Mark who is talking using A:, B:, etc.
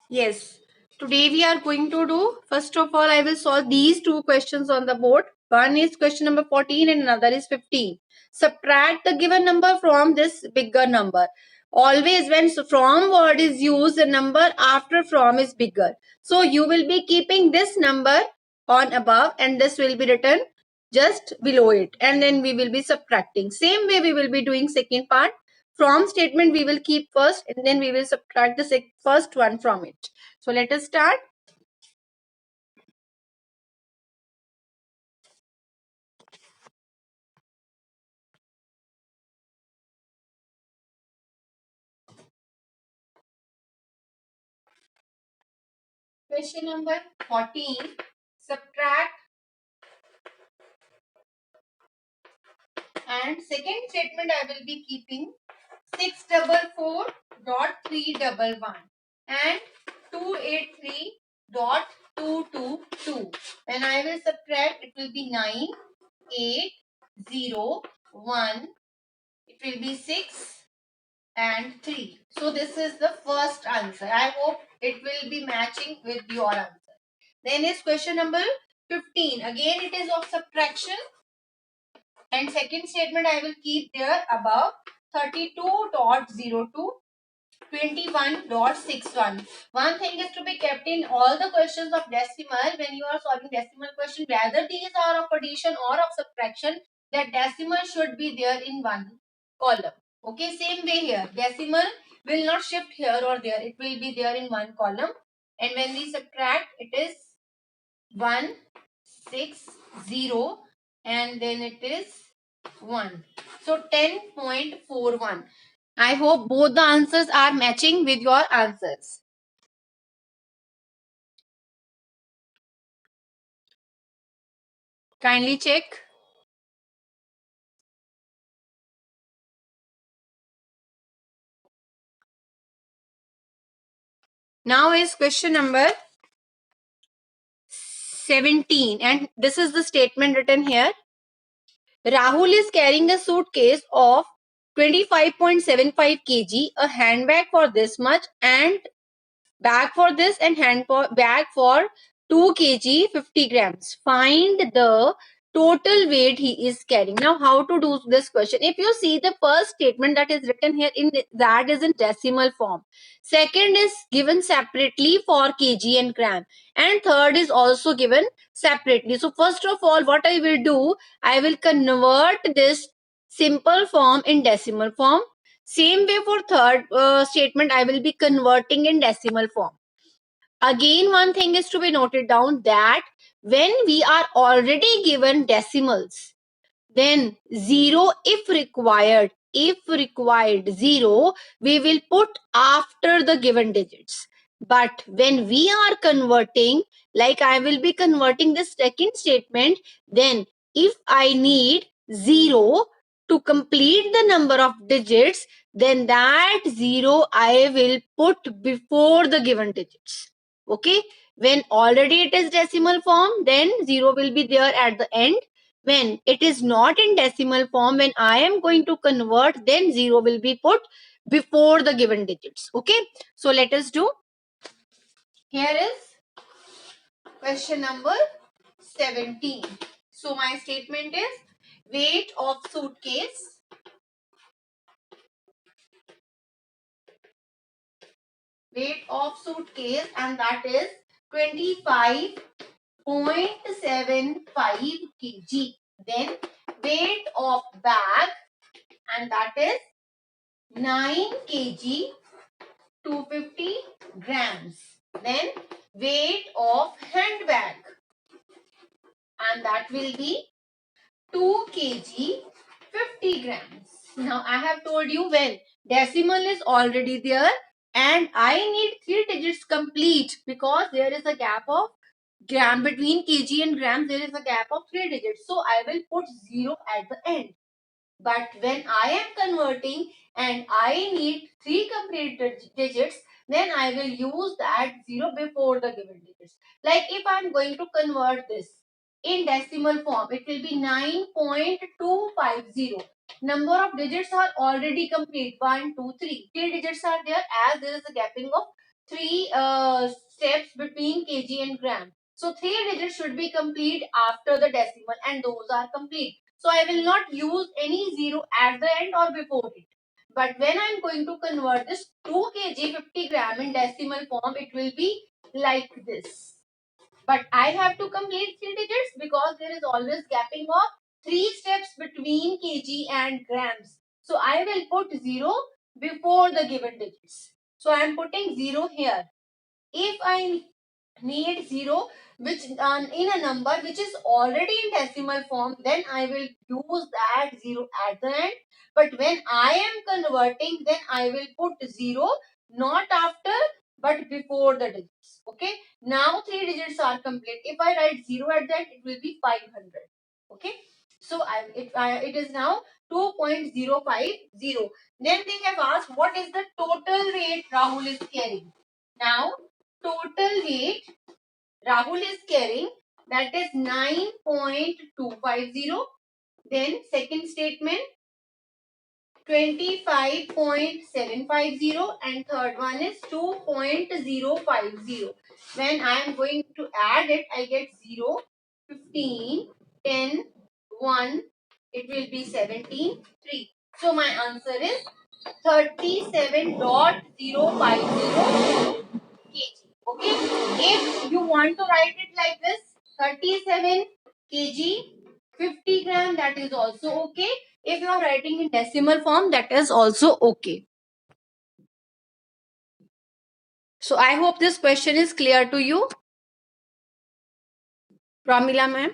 A: Yes. Today we are going to do, first of all, I will solve these two questions on the board. One is question number 14 and another is 15. Subtract the given number from this bigger number. Always when from word is used, the number after from is bigger. So you will be keeping this number on above and this will be written just below it. And then we will be subtracting. Same way we will be doing second part. From statement we will keep first and then we will subtract the first one from it. So let us start. Question number 14. Subtract, and second statement I will be keeping 644.311 and 283.222. When I will subtract, it will be 9, 8, 0, 1. It will be 6 and 3. So this is the first answer. I hope it will be matching with your answer. Then is question number 15. Again it is of subtraction. And second statement I will keep there above 32.02, 21.61. One thing is to be kept in all the questions of decimal when you are solving decimal question, whether these are of addition or of subtraction, that decimal should be there in one column. Okay, same way here. Decimal will not shift here or there. It will be there in one column. And when we subtract, it is 160 and then it is 1. So 10.41. I hope both the answers are matching with your answers. Kindly check. Now is question number 17 and this is the statement written here. Rahul is carrying a suitcase of 25.75 kg, a handbag for this much and bag for this and bag for 2 kg 50 grams. Find the total weight he is carrying. Now how to do this question? If you see the first statement that is written here, in that is in decimal form. Second is given separately for kg and gram, and third is also given separately. So first of all, what I will do, I will convert this simple form in decimal form. Same way for third statement, I will be converting in decimal form. Again, one thing is to be noted down that when we are already given decimals, then 0 if required 0, we will put after the given digits. But when we are converting, like I will be converting this second statement, then if I need 0 to complete the number of digits, then that 0 I will put before the given digits. Okay, when already it is decimal form, then 0 will be there at the end. When it is not in decimal form, when I am going to convert, then 0 will be put before the given digits. Okay, so let us do. Here is question number 17. So my statement is weight of suitcase, and that is 25.75 kg. Then weight of bag, and that is 9 kg 250 grams. Then weight of handbag, and that will be 2 kg 50 grams. Now I have told you when decimal is already there and I need 3 digits complete, because there is a gap of gram between kg and grams, there is a gap of 3 digits. So I will put 0 at the end. But when I am converting and I need 3 complete digits, then I will use that 0 before the given digits. Like if I am going to convert this in decimal form, it will be 9.250. Number of digits are already complete. 1, 2, 3. 3 digits are there, as there is a gapping of three steps between kg and gram. So 3 digits should be complete after the decimal, and those are complete. So I will not use any zero at the end or before it. But when I'm going to convert this 2 kg 50 gram in decimal form, it will be like this. But I have to complete 3 digits because there is always gapping of 3 steps between kg and grams. So I will put 0 before the given digits. So I am putting 0 here. If I need 0 which in a number which is already in decimal form, then I will use that 0 at the end. But when I am converting, then I will put 0 not after but before the digits. Okay, now 3 digits are complete. If I write 0 at the end, it will be 500. Okay, so it is now 2.050. Then they have asked what is the total weight Rahul is carrying. Now total weight Rahul is carrying, that is 9.250. Then second statement 25.750, and third one is 2.050. When I am going to add it, I get 0, 15, 10, 1, it will be 17, 3. So my answer is 37.050 kg. Okay. If you want to write it like this, 37 kg 50 gram, that is also okay. If you are writing in decimal form, that is also okay. So I hope this question is clear to you. Pramila ma'am.